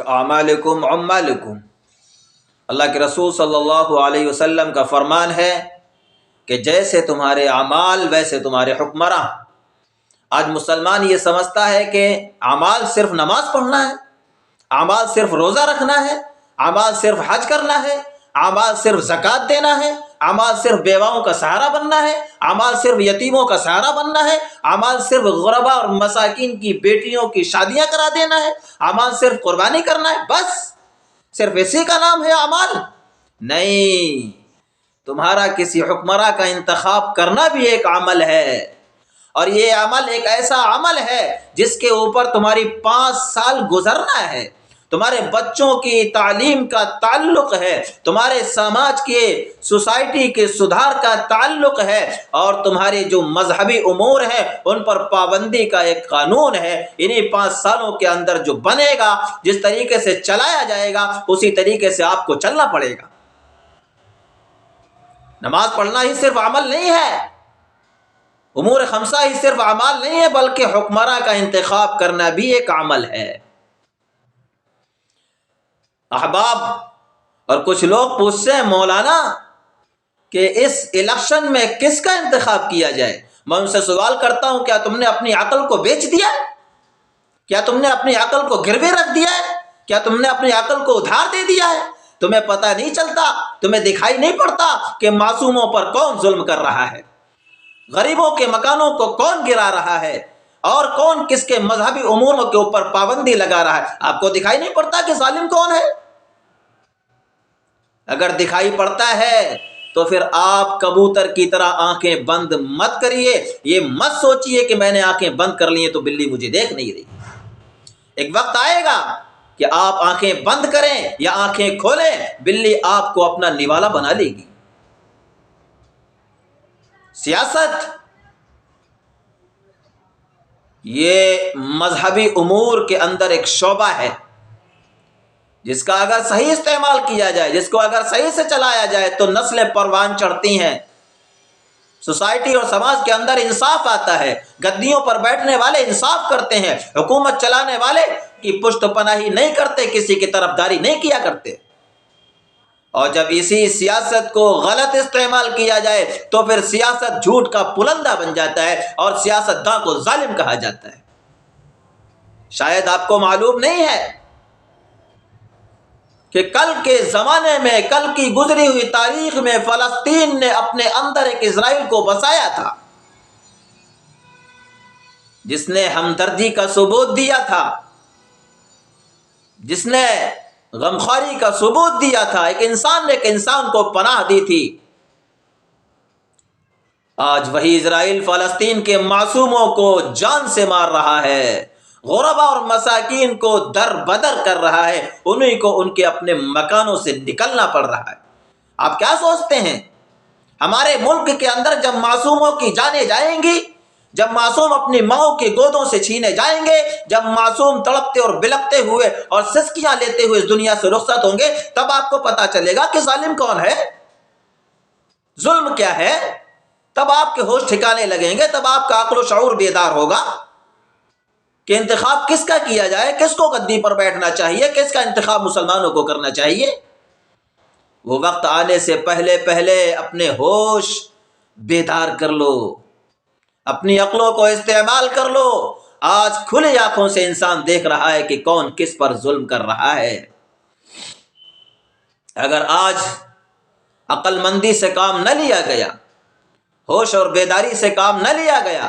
اعمالکم عمالکم، اللہ کے رسول صلی اللہ علیہ وسلم کا فرمان ہے کہ جیسے تمہارے اعمال ویسے تمہارے حکمراں۔ آج مسلمان یہ سمجھتا ہے کہ اعمال صرف نماز پڑھنا ہے، اعمال صرف روزہ رکھنا ہے، اعمال صرف حج کرنا ہے، اعمال صرف زکوٰۃ دینا ہے، اعمال صرف بیواؤں کا سہارا بننا ہے، اعمال صرف یتیموں کا سہارا بننا ہے، اعمال صرف غربا اور مساکین کی بیٹیوں کی شادیاں کرا دینا ہے، اعمال صرف قربانی کرنا ہے، بس صرف اسی کا نام ہے اعمال؟ نہیں، تمہارا کسی حکمراں کا انتخاب کرنا بھی ایک عمل ہے، اور یہ عمل ایک ایسا عمل ہے جس کے اوپر تمہاری 5 سال گزرنا ہے، تمہارے بچوں کی تعلیم کا تعلق ہے، تمہارے سماج کے سوسائٹی کے سدھار کا تعلق ہے، اور تمہارے جو مذہبی امور ہیں ان پر پابندی کا ایک قانون ہے۔ انہی 5 سالوں کے اندر جو بنے گا، جس طریقے سے چلایا جائے گا، اسی طریقے سے آپ کو چلنا پڑے گا۔ نماز پڑھنا ہی صرف عمل نہیں ہے، امور خمسہ ہی صرف اعمال نہیں ہے، بلکہ حکمراں کا انتخاب کرنا بھی ایک عمل ہے۔ احباب اور کچھ لوگ پوچھتے ہیں مولانا کہ اس الیکشن میں کس کا انتخاب کیا جائے؟ میں ان سے سوال کرتا ہوں، کیا تم نے اپنی عقل کو بیچ دیا ہے؟ کیا تم نے اپنی عقل کو گروی رکھ دیا ہے؟ کیا تم نے اپنی عقل کو ادھار دے دیا ہے؟ تمہیں پتہ نہیں چلتا، تمہیں دکھائی نہیں پڑتا کہ معصوموں پر کون ظلم کر رہا ہے، غریبوں کے مکانوں کو کون گرا رہا ہے، اور کون کس کے مذہبی اموروں کے اوپر پابندی لگا رہا ہے؟ آپ کو دکھائی نہیں پڑتا کہ ظالم کون ہے؟ اگر دکھائی پڑتا ہے تو پھر آپ کبوتر کی طرح آنکھیں بند مت کریے، یہ مت سوچئے کہ میں نے آنکھیں بند کر لی ہیں تو بلی مجھے دیکھ نہیں رہی۔ ایک وقت آئے گا کہ آپ آنکھیں بند کریں یا آنکھیں کھولیں، بلی آپ کو اپنا نوالا بنا لے گی۔ سیاست یہ مذہبی امور کے اندر ایک شعبہ ہے جس کا اگر صحیح استعمال کیا جائے، جس کو اگر صحیح سے چلایا جائے تو نسلیں پروان چڑھتی ہیں، سوسائٹی اور سماج کے اندر انصاف آتا ہے، گدیوں پر بیٹھنے والے انصاف کرتے ہیں، حکومت چلانے والے کی پشت پناہی نہیں کرتے، کسی کی طرفداری نہیں کیا کرتے۔ اور جب اسی سیاست کو غلط استعمال کیا جائے تو پھر سیاست جھوٹ کا پلندہ بن جاتا ہے اور سیاستداں کو ظالم کہا جاتا ہے۔ شاید آپ کو معلوم نہیں ہے کہ کل کے زمانے میں، کل کی گزری ہوئی تاریخ میں فلسطین نے اپنے اندر ایک اسرائیل کو بسایا تھا، جس نے ہمدردی کا ثبوت دیا تھا، جس نے غمخواری کا ثبوت دیا تھا، ایک انسان نے ایک انسان کو پناہ دی تھی۔ آج وہی اسرائیل فلسطین کے معصوموں کو جان سے مار رہا ہے، غربا اور مساکین کو در بدر کر رہا ہے، انہیں کو ان کے اپنے مکانوں سے نکلنا پڑ رہا ہے۔ آپ کیا سوچتے ہیں ہمارے ملک کے اندر جب معصوموں کی جانیں جائیں گی، جب معصوم اپنی ماؤں کی گودوں سے چھینے جائیں گے، جب معصوم تڑپتے اور بلکتے ہوئے اور سسکیاں لیتے ہوئے اس دنیا سے رخصت ہوں گے، تب آپ کو پتا چلے گا کہ ظالم کون ہے، ظلم کیا ہے، تب آپ کے ہوش ٹھکانے لگیں گے، تب آپ کا عقل و شعور بیدار ہوگا کہ انتخاب کس کا کیا جائے، کس کو گدی پر بیٹھنا چاہیے، کس کا انتخاب مسلمانوں کو کرنا چاہیے۔ وہ وقت آنے سے پہلے پہلے اپنے ہوش بیدار کر لو، اپنی عقلوں کو استعمال کر لو۔ آج کھلی آنکھوں سے انسان دیکھ رہا ہے کہ کون کس پر ظلم کر رہا ہے۔ اگر آج عقل مندی سے کام نہ لیا گیا، ہوش اور بیداری سے کام نہ لیا گیا،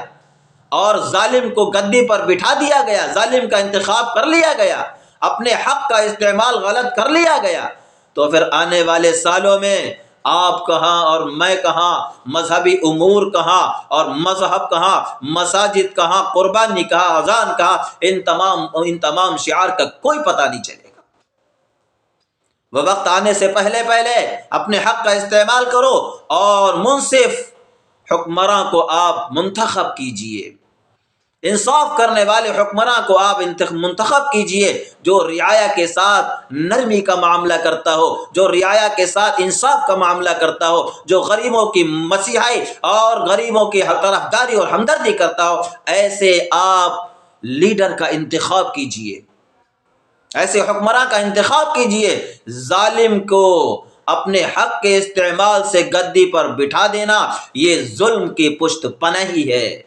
اور ظالم کو گدی پر بٹھا دیا گیا، ظالم کا انتخاب کر لیا گیا، اپنے حق کا استعمال غلط کر لیا گیا، تو پھر آنے والے سالوں میں آپ کہاں اور میں کہاں، مذہبی امور کہاں اور مذہب کہاں، مساجد کہاں، قربانی کہاں، اذان کہاں، ان تمام شعار کا کوئی پتہ نہیں چلے گا۔ وہ وقت آنے سے پہلے پہلے اپنے حق کا استعمال کرو اور منصف حکمراں کو آپ منتخب کیجئے، انصاف کرنے والے حکمراں کو آپ منتخب کیجئے، جو رعایا کے ساتھ نرمی کا معاملہ کرتا ہو، جو رعایا کے ساتھ انصاف کا معاملہ کرتا ہو، جو غریبوں کی مسیحائی اور غریبوں کی طرفداری اور ہمدردی کرتا ہو، ایسے آپ لیڈر کا انتخاب کیجئے۔ ایسے حکمراں کا انتخاب کیجئے۔ ظالم کو اپنے حق کے استعمال سے گدی پر بٹھا دینا یہ ظلم کی پشت پناہی ہے۔